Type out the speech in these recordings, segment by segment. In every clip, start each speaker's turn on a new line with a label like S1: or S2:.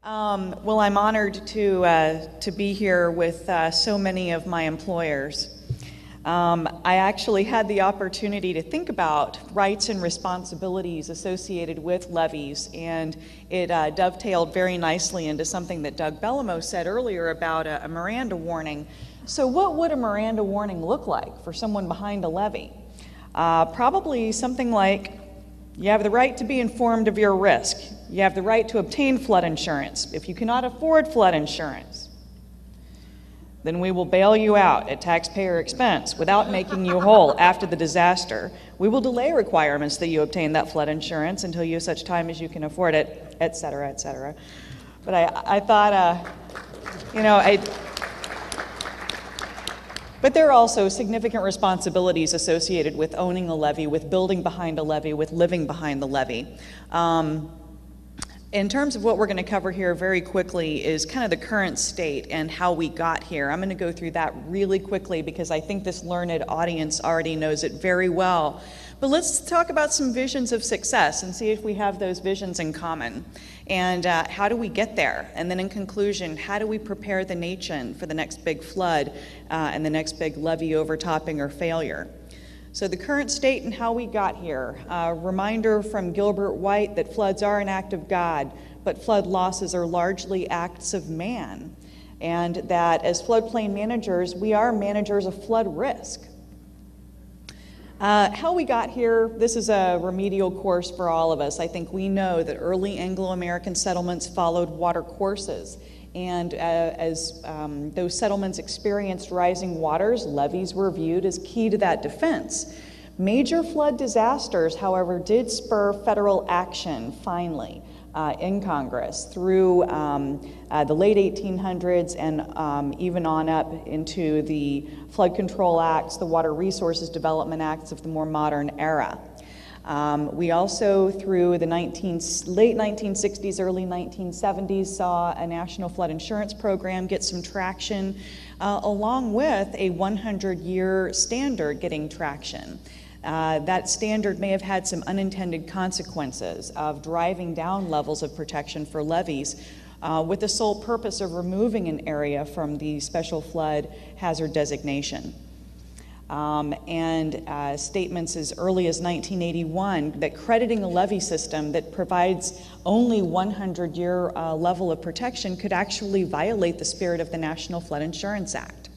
S1: Well, I'm honored to be here with so many of my employers. I actually had the opportunity to think about rights and responsibilities associated with levies, and it dovetailed very nicely into something that Doug Bellamo said earlier about a Miranda warning. So what would a Miranda warning look like for someone behind a levy? Probably something like, you have the right to be informed of your risk. You have the right to obtain flood insurance. If you cannot afford flood insurance, then we will bail you out at taxpayer expense without making you whole after the disaster. We will delay requirements that you obtain that flood insurance until you such time as you can afford it, et cetera, et cetera. But I thought, but there are also significant responsibilities associated with owning a levee, with building behind a levee, with living behind the levee. In terms of what we're going to cover here very quickly is kind of the current state and how we got here. I'm going to go through that really quickly because I think this learned audience already knows it very well. But let's talk about some visions of success and see if we have those visions in common. And how do we get there? And then in conclusion, how do we prepare the nation for the next big flood and the next big levee overtopping or failure? So the current state and how we got here. A reminder from Gilbert White that floods are an act of God, but flood losses are largely acts of man. And that as floodplain managers, we are managers of flood risk. How we got here, this is a remedial course for all of us. I think we know that early Anglo-American settlements followed water courses. And as those settlements experienced rising waters, levees were viewed as key to that defense. Major flood disasters, however, did spur federal action, finally, in Congress through the late 1800s and even on up into the Flood Control Acts, the Water Resources Development Acts of the more modern era. We also, through the late 1960s, early 1970s, saw a national flood insurance program get some traction, along with a 100-year standard getting traction. That standard may have had some unintended consequences of driving down levels of protection for levees with the sole purpose of removing an area from the special flood hazard designation. Statements as early as 1981 that crediting a levee system that provides only 100-year level of protection could actually violate the spirit of the National Flood Insurance Act.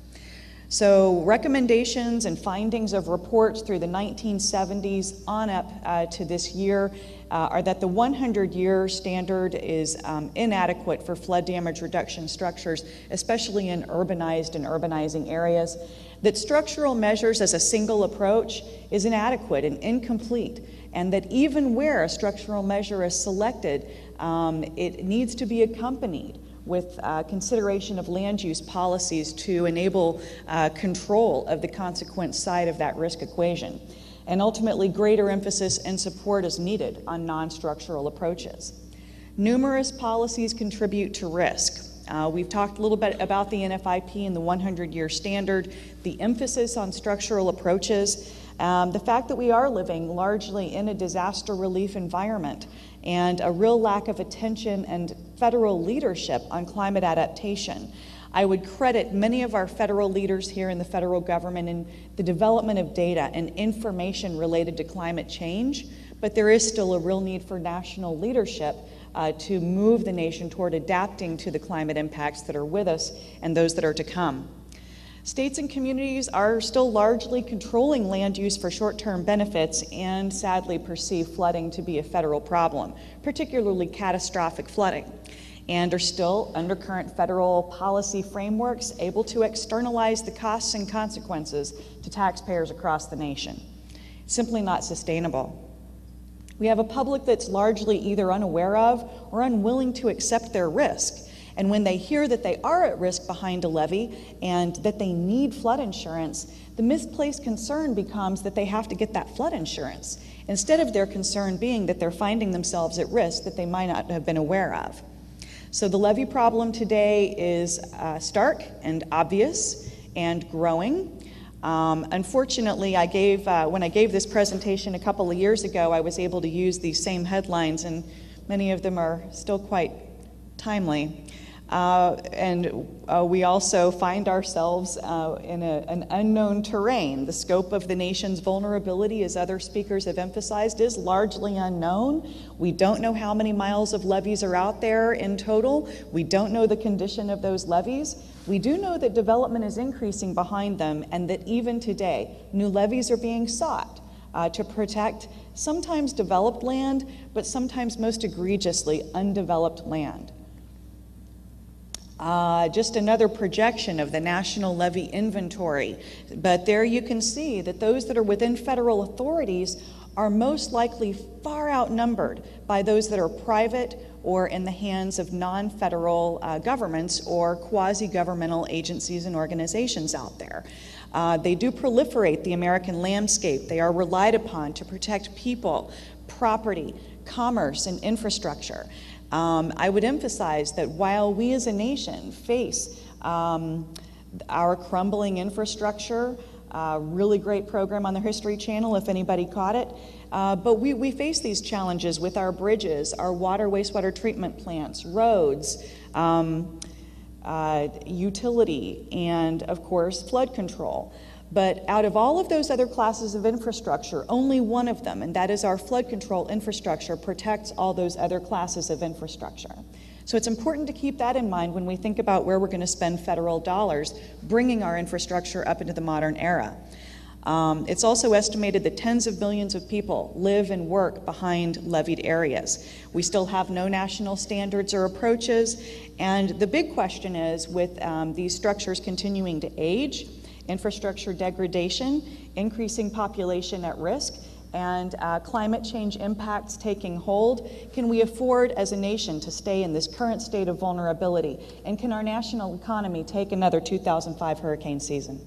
S1: So recommendations and findings of reports through the 1970s on up to this year are that the 100-year standard is inadequate for flood damage reduction structures, especially in urbanized and urbanizing areas, that structural measures as a single approach is inadequate and incomplete, and that even where a structural measure is selected, it needs to be accompanied with consideration of land use policies to enable control of the consequence side of that risk equation. And ultimately, greater emphasis and support is needed on non-structural approaches. Numerous policies contribute to risk. We've talked a little bit about the NFIP and the 100-year standard, the emphasis on structural approaches, the fact that we are living largely in a disaster relief environment, and a real lack of attention and federal leadership on climate adaptation. I would credit many of our federal leaders here in the federal government in the development of data and information related to climate change, but there is still a real need for national leadership to move the nation toward adapting to the climate impacts that are with us and those that are to come. States and communities are still largely controlling land use for short-term benefits and sadly perceive flooding to be a federal problem, particularly catastrophic flooding, and are still, under current federal policy frameworks, able to externalize the costs and consequences to taxpayers across the nation. Simply not sustainable. We have a public that's largely either unaware of or unwilling to accept their risk. And when they hear that they are at risk behind a levee and that they need flood insurance, the misplaced concern becomes that they have to get that flood insurance, instead of their concern being that they're finding themselves at risk that they might not have been aware of. So the levee problem today is stark and obvious and growing. Unfortunately, when I gave this presentation a couple of years ago, I was able to use these same headlines, and many of them are still quite timely. We also find ourselves in an unknown terrain. The scope of the nation's vulnerability, as other speakers have emphasized, is largely unknown. We don't know how many miles of levees are out there in total. We don't know the condition of those levees. We do know that development is increasing behind them, and that even today, new levees are being sought to protect sometimes developed land, but sometimes most egregiously undeveloped land. Just another projection of the national levee inventory. But there you can see that those that are within federal authorities are most likely far outnumbered by those that are private or in the hands of non-federal governments or quasi-governmental agencies and organizations out there. They do proliferate the American landscape. They are relied upon to protect people, property, commerce, and infrastructure. I would emphasize that while we as a nation face our crumbling infrastructure, really great program on the History Channel if anybody caught it, but we face these challenges with our bridges, our water, wastewater treatment plants, roads, utility, and of course flood control. But out of all of those other classes of infrastructure, only one of them, and that is our flood control infrastructure, protects all those other classes of infrastructure. So it's important to keep that in mind when we think about where we're going to spend federal dollars bringing our infrastructure up into the modern era. It's also estimated that tens of millions of people live and work behind leveed areas. We still have no national standards or approaches, and the big question is, with these structures continuing to age, infrastructure degradation, increasing population at risk, and climate change impacts taking hold, can we afford as a nation to stay in this current state of vulnerability? And can our national economy take another 2005 hurricane season?